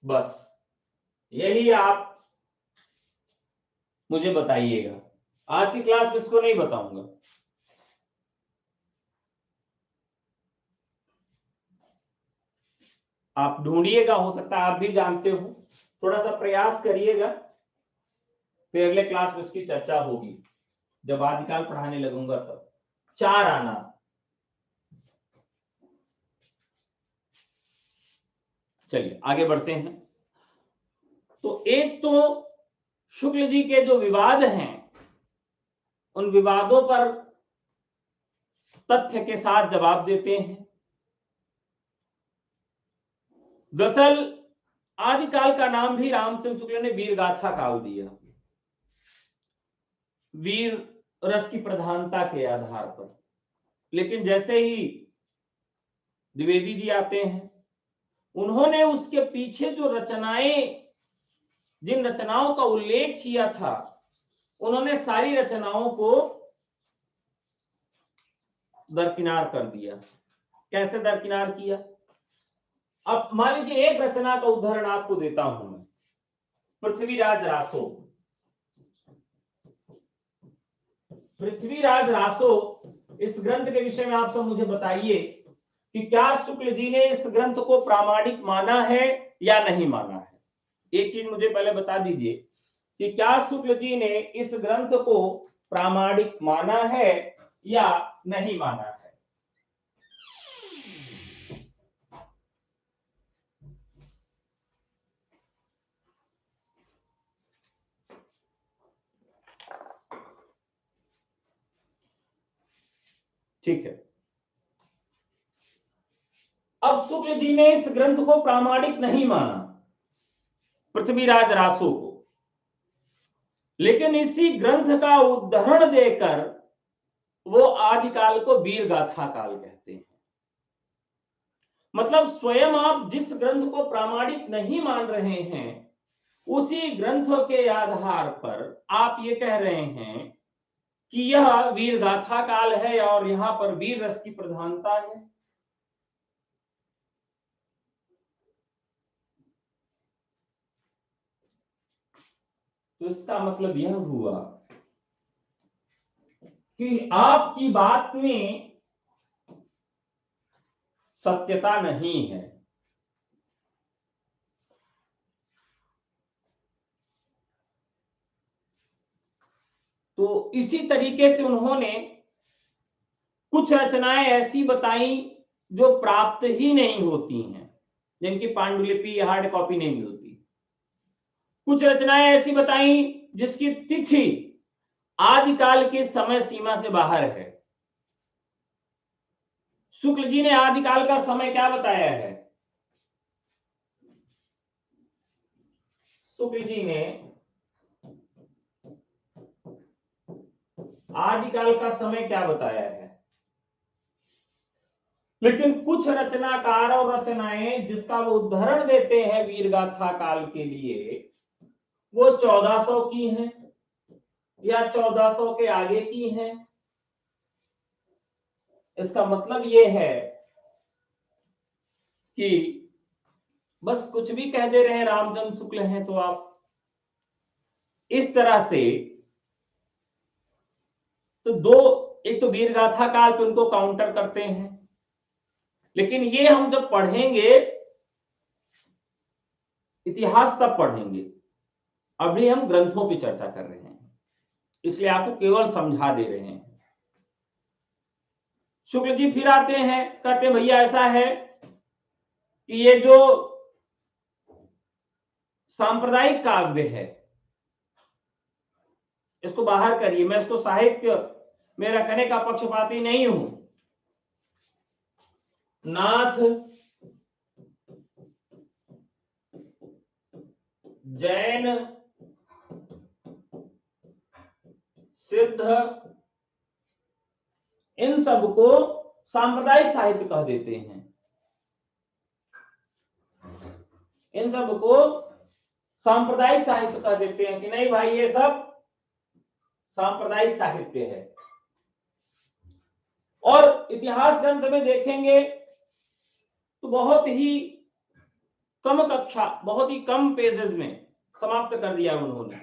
बस यही आप मुझे बताइएगा। आज की क्लास में इसको नहीं बताऊंगा। आप ढूंढिएगा, हो सकता है आप भी जानते हो, थोड़ा सा प्रयास करिएगा, फिर अगले क्लास में इसकी चर्चा होगी जब आदिकाल पढ़ाने लगूंगा तब। 4 आना, चलिए आगे बढ़ते हैं। तो एक तो शुक्ल जी के जो विवाद हैं उन विवादों पर तथ्य के साथ जवाब देते हैं। दरअसल आदिकाल का नाम भी रामचंद्र शुक्ल ने वीर गाथा काल दिया, वीर रस की प्रधानता के आधार पर। लेकिन जैसे ही द्विवेदी जी आते हैं, उन्होंने उसके पीछे जो रचनाएं जिन रचनाओं का उल्लेख किया था उन्होंने सारी रचनाओं को दरकिनार कर दिया। कैसे दरकिनार किया? अब मान लीजिए एक रचना का उदाहरण आपको देता हूं मैं, पृथ्वीराज रासो। पृथ्वीराज रासो, इस ग्रंथ के विषय में आप सब मुझे बताइए कि क्या शुक्ल जी ने इस ग्रंथ को प्रामाणिक माना है या नहीं माना है। एक चीज मुझे पहले बता दीजिए कि क्या शुक्ल जी ने इस ग्रंथ को प्रामाणिक माना है या नहीं माना है। ठीक है, अब शुक्ल जी ने इस ग्रंथ को प्रामाणिक नहीं माना, पृथ्वीराज रासो को, लेकिन इसी ग्रंथ का उदाहरण देकर वो आदिकाल को वीर गाथा काल कहते हैं। मतलब स्वयं आप जिस ग्रंथ को प्रामाणिक नहीं मान रहे हैं उसी ग्रंथों के आधार पर आप ये कह रहे हैं कि यह वीर गाथा काल है और यहां पर वीर रस की प्रधानता है। तो इसका मतलब यह हुआ कि आपकी बात में सत्यता नहीं है। तो इसी तरीके से उन्होंने कुछ रचनाएं ऐसी बताई जो प्राप्त ही नहीं होती हैं, जिनकी पांडुलिपि हार्ड कॉपी नहीं मिलती। कुछ रचनाएं ऐसी बताई जिसकी तिथि आदिकाल की समय सीमा से बाहर है। शुक्ल जी ने आदिकाल का समय क्या बताया है? शुक्ल जी ने आदिकाल का समय क्या बताया है? लेकिन कुछ रचनाकार और रचनाएं जिसका वो उदाहरण देते हैं वीरगाथा काल के लिए, वो 1400 की हैं या 1400 के आगे की हैं। इसका मतलब ये है कि बस कुछ भी कह दे रहे हैं रामचंद्र शुक्ल हैं तो आप इस तरह से। तो दो, एक तो वीरगाथा काल पे उनको काउंटर करते हैं, लेकिन ये हम जब पढ़ेंगे इतिहास तब पढ़ेंगे, अभी हम ग्रंथों पे चर्चा कर रहे हैं, इसलिए आपको केवल समझा दे रहे हैं। शुक्ल जी फिर आते हैं, कहते हैं भैया ऐसा है कि ये जो सांप्रदायिक काव्य है इसको बाहर करिए। मैं इसको साहित्य में रखने का पक्षपाती नहीं हूं। नाथ, जैन, सिद्ध, इन सबको सांप्रदायिक साहित्य कह देते हैं। इन सबको सांप्रदायिक साहित्य कह देते हैं कि नहीं भाई ये सब सांप्रदायिक साहित्य है। और इतिहास ग्रंथ में देखेंगे तो बहुत ही कम कक्षा, बहुत ही कम पेजेस में समाप्त कर दिया उन्होंने।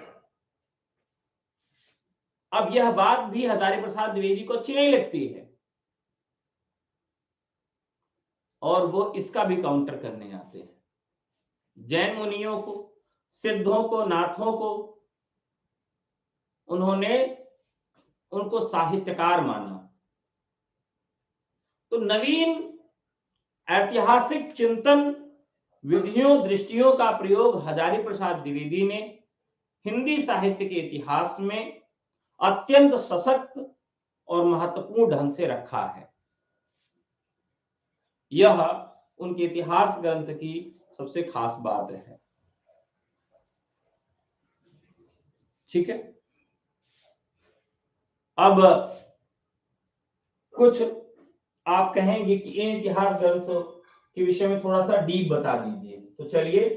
अब यह बात भी हजारी प्रसाद द्विवेदी को अच्छी नहीं लगती है और वो इसका भी काउंटर करने आते हैं। जैन मुनियों को, सिद्धों को, नाथों को उन्होंने उनको साहित्यकार माना। तो नवीन ऐतिहासिक चिंतन विधियों दृष्टियों का प्रयोग हजारी प्रसाद द्विवेदी ने हिंदी साहित्य के इतिहास में अत्यंत सशक्त और महत्वपूर्ण ढंग से रखा है। यह उनके इतिहास ग्रंथ की सबसे खास बात है। ठीक है, अब कुछ आप कहेंगे कि इन इतिहास ग्रंथों के विषय में थोड़ा सा डीप बता दीजिए, तो चलिए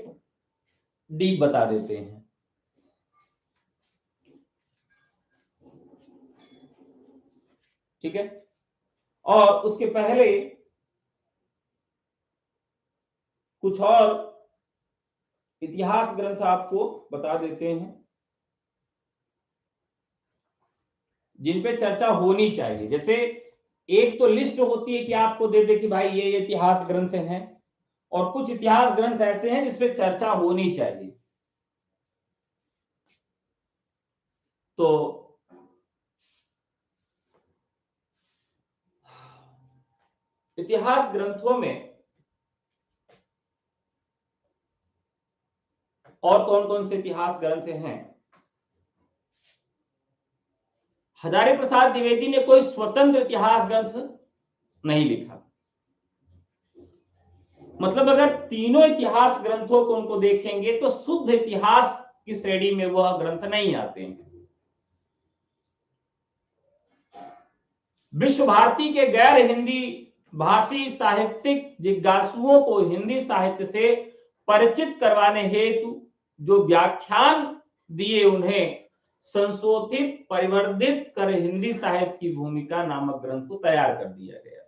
डीप बता देते हैं। ठीक है। और उसके पहले कुछ और इतिहास ग्रंथ आपको बता देते हैं जिन पे चर्चा होनी चाहिए। जैसे एक तो लिस्ट होती है कि आपको दे दे कि भाई ये इतिहास ग्रंथ हैं, और कुछ इतिहास ग्रंथ ऐसे हैं जिसपे चर्चा होनी चाहिए। तो इतिहास ग्रंथों में और कौन कौन से इतिहास ग्रंथ हैं? हजारी प्रसाद द्विवेदी ने कोई स्वतंत्र इतिहास ग्रंथ नहीं लिखा। मतलब अगर तीनों इतिहास ग्रंथों को उनको देखेंगे तो शुद्ध इतिहास की श्रेणी में वह ग्रंथ नहीं आते हैं। विश्व भारती के गैर हिंदी भाषी साहित्यिक जिज्ञासुओं को हिंदी साहित्य से परिचित करवाने हेतु जो व्याख्यान दिए उन्हें संशोधित परिवर्धित कर हिंदी साहित्य की भूमिका नामक ग्रंथ को तैयार कर दिया गया।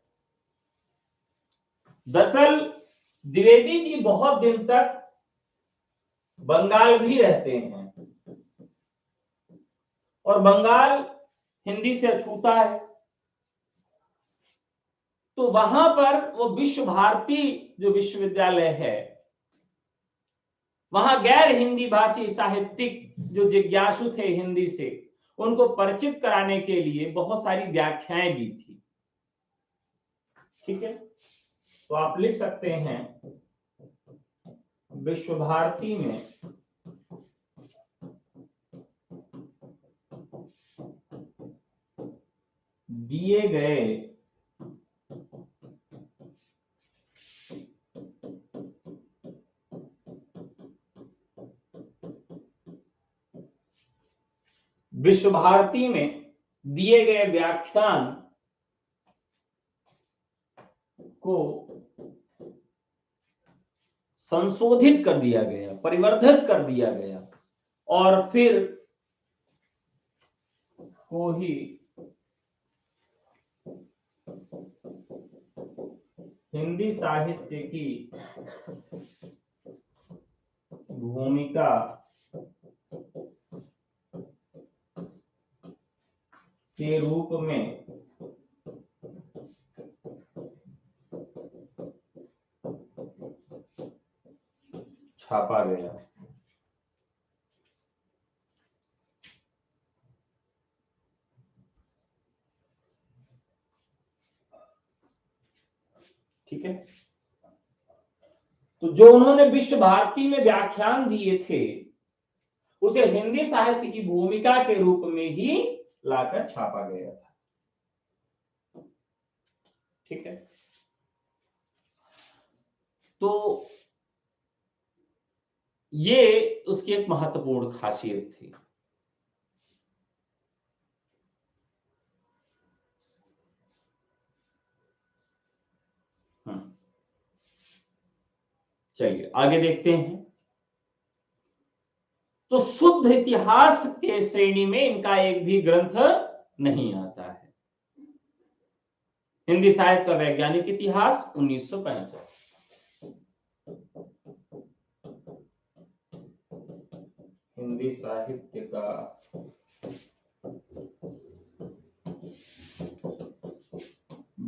दरअसल द्विवेदी जी बहुत दिन तक बंगाल भी रहते हैं, और बंगाल हिंदी से अछूता है। तो वहां पर वो विश्व भारती जो विश्वविद्यालय है, वहां गैर हिंदी भाषी साहित्यिक जो जिज्ञासु थे हिंदी से, उनको परिचित कराने के लिए बहुत सारी व्याख्याएं दी थी। ठीक है, तो आप लिख सकते हैं विश्व भारती में दिए गए विश्व भारती में दिए गए व्याख्यान को संशोधित कर दिया गया, परिवर्धित कर दिया गया, और फिर को ही हिंदी साहित्य की भूमिका के रूप में छापा गया। ठीक है, तो जो उन्होंने विश्व भारती में व्याख्यान दिए थे उसे हिंदी साहित्य की भूमिका के रूप में ही लाकर छापा गया था। ठीक है, तो ये उसकी एक महत्वपूर्ण खासियत थी। चलिए आगे देखते हैं। तो शुद्ध इतिहास के श्रेणी में इनका एक भी ग्रंथ नहीं आता है। हिंदी साहित्य का वैज्ञानिक इतिहास 1965, हिंदी साहित्य का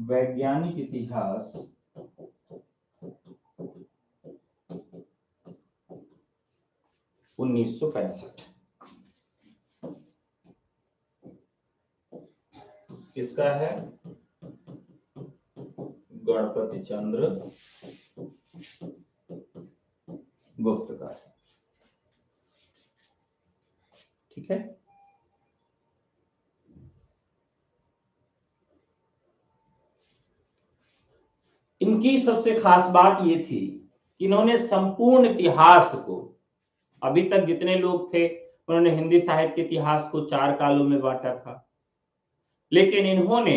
वैज्ञानिक इतिहास 1965। किसका है? गणपति चंद्र गुप्त का है। ठीक है, इनकी सबसे खास बात ये थी कि इन्होंने संपूर्ण इतिहास को, अभी तक जितने लोग थे उन्होंने हिंदी साहित्य के इतिहास को 4 कालों में बांटा था, लेकिन इन्होंने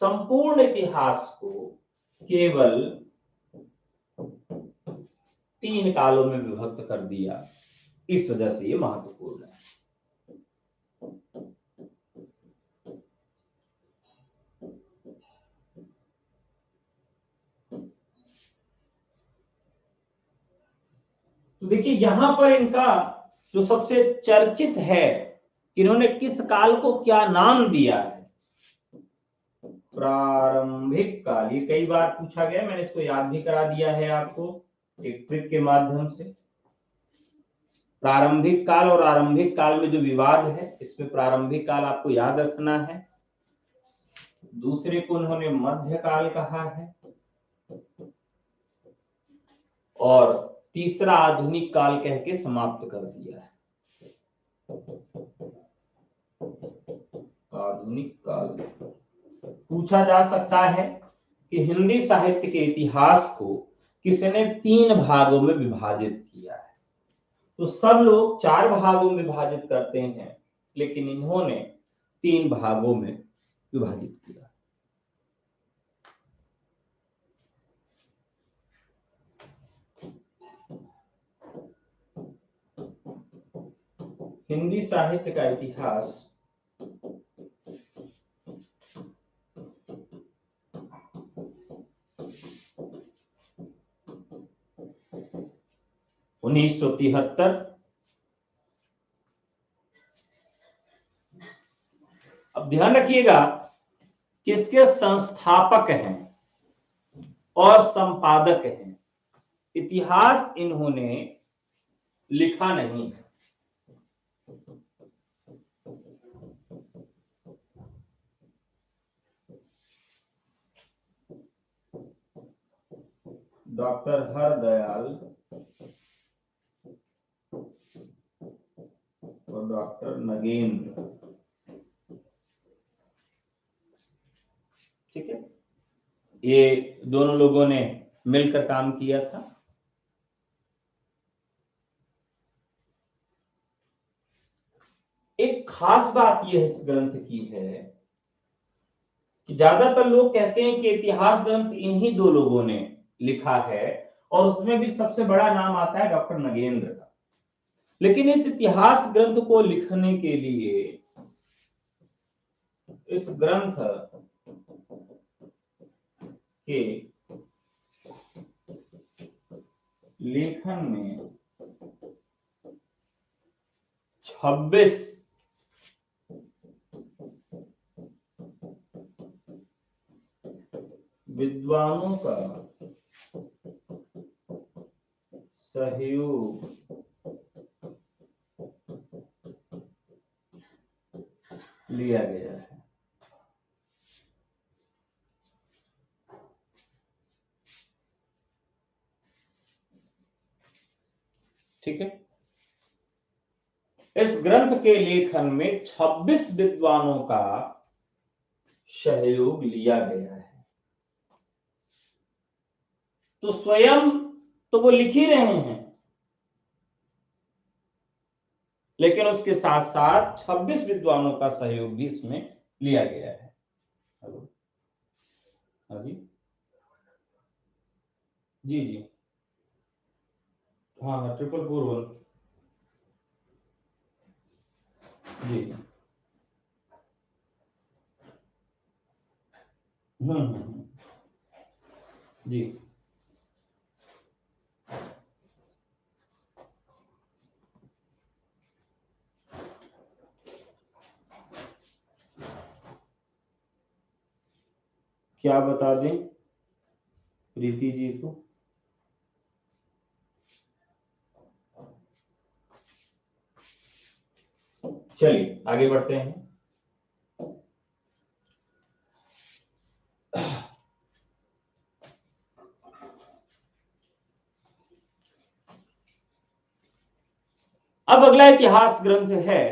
संपूर्ण इतिहास को केवल 3 कालों में विभक्त कर दिया। इस वजह से ये महत्वपूर्ण है। तो देखिए यहां पर इनका जो सबसे चर्चित है, इन्होंने किस काल को क्या नाम दिया है, प्रारंभिक काल। ये कई बार पूछा गया, मैंने इसको याद भी करा दिया है आपको एक ट्रिक के माध्यम से। प्रारंभिक काल और आरंभिक काल में जो विवाद है, इसमें प्रारंभिक काल आपको याद रखना है। दूसरे को उन्होंने मध्यकाल कहा है, और तीसरा आधुनिक काल कह के समाप्त कर दिया है। आधुनिक काल पूछा जा सकता है कि हिंदी साहित्य के इतिहास को किसने 3 भागों में विभाजित किया है। तो सब लोग 4 भागों में विभाजित करते हैं, लेकिन इन्होंने 3 भागों में विभाजित किया। हिंदी साहित्य का इतिहास उन्नीस सौ 73। अब ध्यान रखिएगा किसके संस्थापक हैं और संपादक हैं। इतिहास इन्होंने लिखा नहीं है। डॉक्टर हरदयाल और डॉक्टर नगेंद्र, ठीक है, ये दोनों लोगों ने मिलकर काम किया था। एक खास बात यह इस ग्रंथ की है कि ज्यादातर लोग कहते हैं कि इतिहास ग्रंथ इन्हीं 2 लोगों ने लिखा है, और उसमें भी सबसे बड़ा नाम आता है डॉक्टर नगेंद्र का। लेकिन इस इतिहास ग्रंथ को लिखने के लिए, इस ग्रंथ के लेखन में 26 विद्वानों का सहयोग लिया गया है। ठीक है, इस ग्रंथ के लेखन में 26 विद्वानों का सहयोग लिया गया है। तो स्वयं तो वो लिख ही रहे हैं, लेकिन उसके साथ साथ 26 विद्वानों का सहयोग भी इसमें लिया गया है। हेलो, हाँ जी, जी जी, हाँ हाँ, 444 जी। जी, क्या बता दें प्रीति जी को? चलिए आगे बढ़ते हैं। अब अगला इतिहास ग्रंथ है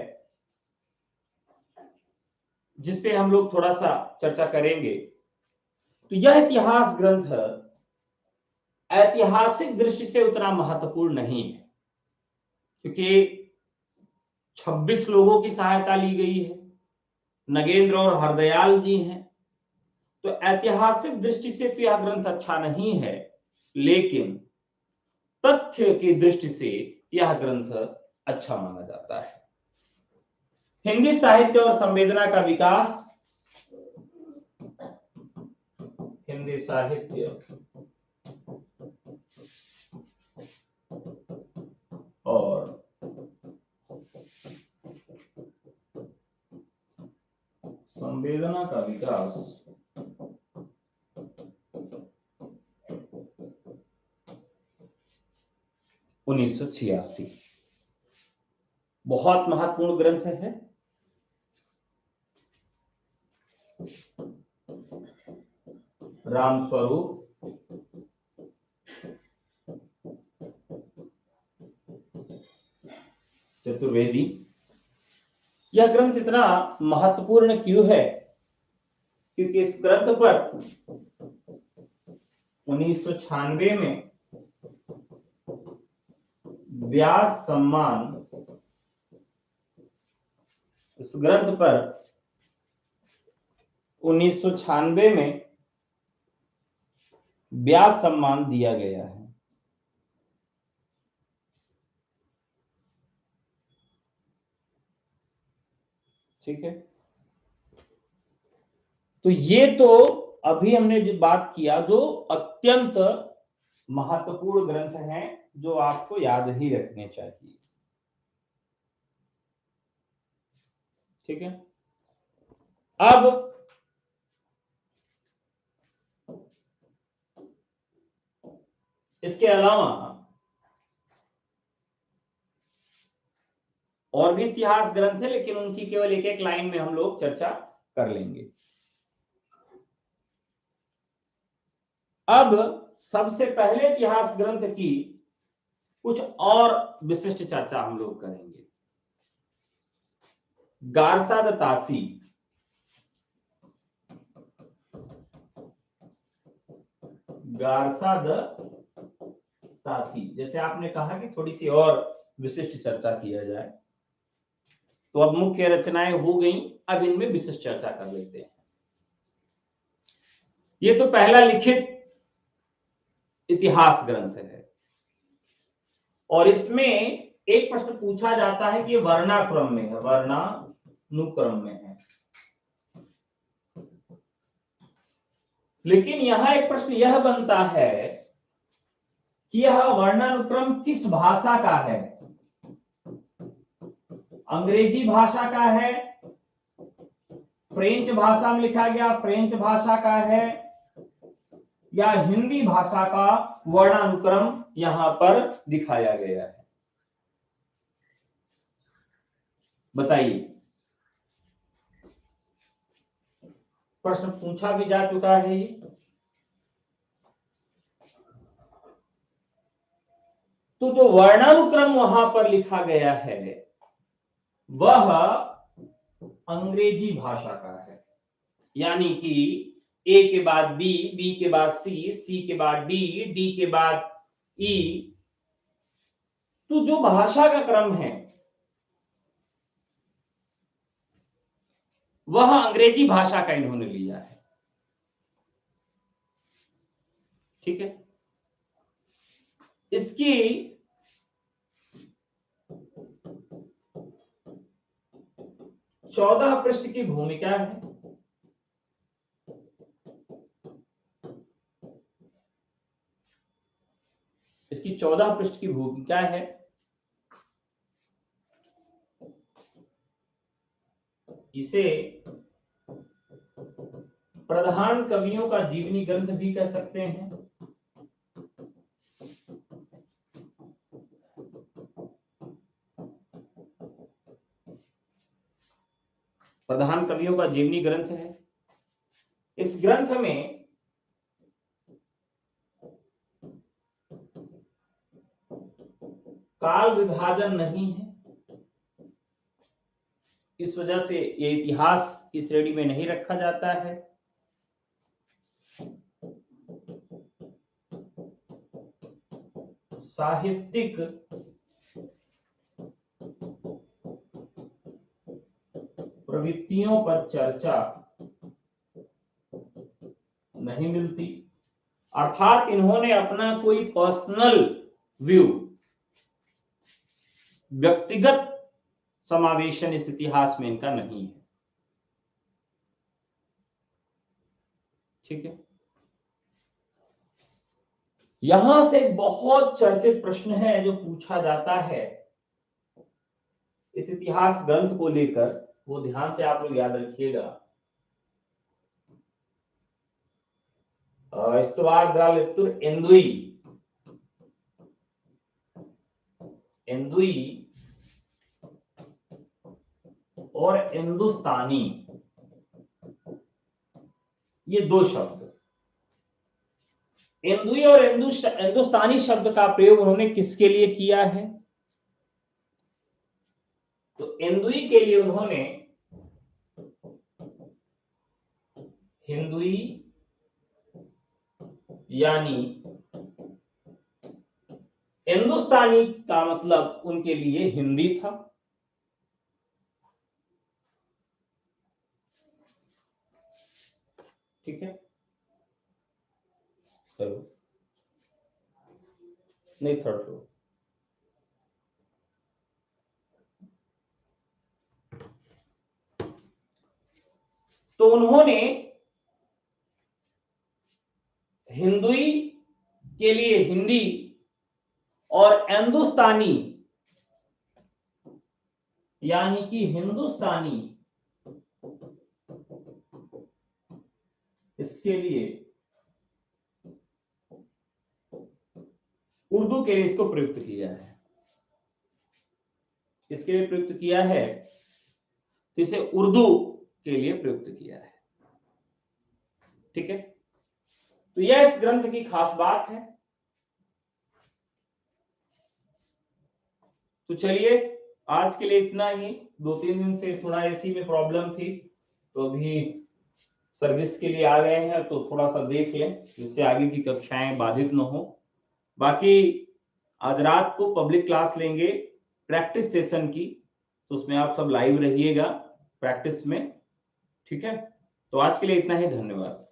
जिसपे हम लोग थोड़ा सा चर्चा करेंगे। तो यह इतिहास ग्रंथ ऐतिहासिक दृष्टि से उतना महत्वपूर्ण नहीं है, क्योंकि 26 लोगों की सहायता ली गई है, नगेंद्र और हरदयाल जी हैं। तो ऐतिहासिक दृष्टि से तो यह ग्रंथ अच्छा नहीं है, लेकिन तथ्य की दृष्टि से यह ग्रंथ अच्छा माना जाता है। हिंदी साहित्य और संवेदना का विकास, हिंदी साहित्य संवेदना का विकास 1986 बहुत महत्वपूर्ण ग्रंथ है। रामस्वरूप चतुर्वेदी। यह ग्रंथ इतना महत्वपूर्ण क्यों है? क्योंकि इस ग्रंथ पर 1996 में व्यास सम्मान, इस ग्रंथ पर 1996 में व्यास सम्मान दिया गया है। ठीक है, तो ये तो अभी हमने जो बात किया जो अत्यंत महत्वपूर्ण ग्रंथ हैं जो आपको याद ही रखने चाहिए। ठीक है, अब इसके अलावा और भी इतिहास ग्रंथ है, लेकिन उनकी केवल एक एक लाइन में हम लोग चर्चा कर लेंगे। अब सबसे पहले इतिहास ग्रंथ की कुछ और विशिष्ट चर्चा हम लोग करेंगे। गारसाद तासी। गारसाद तासी, जैसे आपने कहा कि थोड़ी सी और विशिष्ट चर्चा किया जाए, तो अब मुख्य रचनाएं हो गई, अब इनमें विशिष्ट चर्चा कर लेते हैं। ये तो पहला लिखित इतिहास ग्रंथ है और इसमें एक प्रश्न पूछा जाता है कि वर्णाक्रम में है, वर्णानुक्रम में है। लेकिन यहां एक प्रश्न यह बनता है कि यह वर्णानुक्रम किस भाषा का है? अंग्रेजी भाषा का है, फ्रेंच भाषा में लिखा गया फ्रेंच भाषा का है, या हिंदी भाषा का वर्णानुक्रम यहां पर दिखाया गया है? बताइए। प्रश्न पूछा भी जा चुका है ये। तो जो वर्णानुक्रम वहां पर लिखा गया है वह अंग्रेजी भाषा का है, यानी कि ए के बाद बी, बी के बाद सी, सी के बाद डी, डी के बाद ई। तो जो भाषा का क्रम है वह अंग्रेजी भाषा का इन्होंने लिया है। ठीक है, इसकी चौदह पृष्ठ की भूमिका है। इसकी 14 पृष्ठ की भूमिका है। इसे प्रधान कवियों का जीवनी ग्रंथ भी कह सकते हैं। प्रधान कवियों का जीवनी ग्रंथ है। इस ग्रंथ में काल विभाजन नहीं है, इस वजह से ये इतिहास की श्रेणी में नहीं रखा जाता है। साहित्यिक प्रवृत्तियों पर चर्चा नहीं मिलती, अर्थात इन्होंने अपना कोई पर्सनल व्यू, व्यक्तिगत समावेशन इस इतिहास में इनका नहीं है। ठीक है, यहां से बहुत चर्चित प्रश्न है जो पूछा जाता है इस इतिहास ग्रंथ को लेकर, वो ध्यान से आप लोग याद रखिएगा। इस तो बाद दरा लिखतुर एंदुई एंदुई और हिंदुस्तानी, ये दो शब्द, एंदुई और हिंदुस्तानी शब्द का प्रयोग उन्होंने किसके लिए किया है? तो एंदुई के लिए उन्होंने हिंदुई यानी हिंदुस्तानी का मतलब उनके लिए हिंदी था। ठीक है, चलो नहीं थर्ड फ्लोर। तो उन्होंने हिंदुई के लिए हिंदी और हिंदुस्तानी यानी कि हिंदुस्तानी इसके लिए उर्दू के लिए इसको प्रयुक्त किया है, इसके लिए प्रयुक्त किया है, इसे उर्दू के लिए प्रयुक्त किया है। ठीक है, तो यह इस ग्रंथ की खास बात है। तो चलिए आज के लिए इतना ही। 2-3 दिन से थोड़ा एसी में प्रॉब्लम थी, तो अभी सर्विस के लिए आ गए हैं, तो थोड़ा सा देख लें जिससे आगे की कक्षाएं बाधित न हो। बाकी आज रात को पब्लिक क्लास लेंगे प्रैक्टिस सेशन की, तो उसमें आप सब लाइव रहिएगा प्रैक्टिस में। ठीक है, तो आज के लिए इतना ही, धन्यवाद।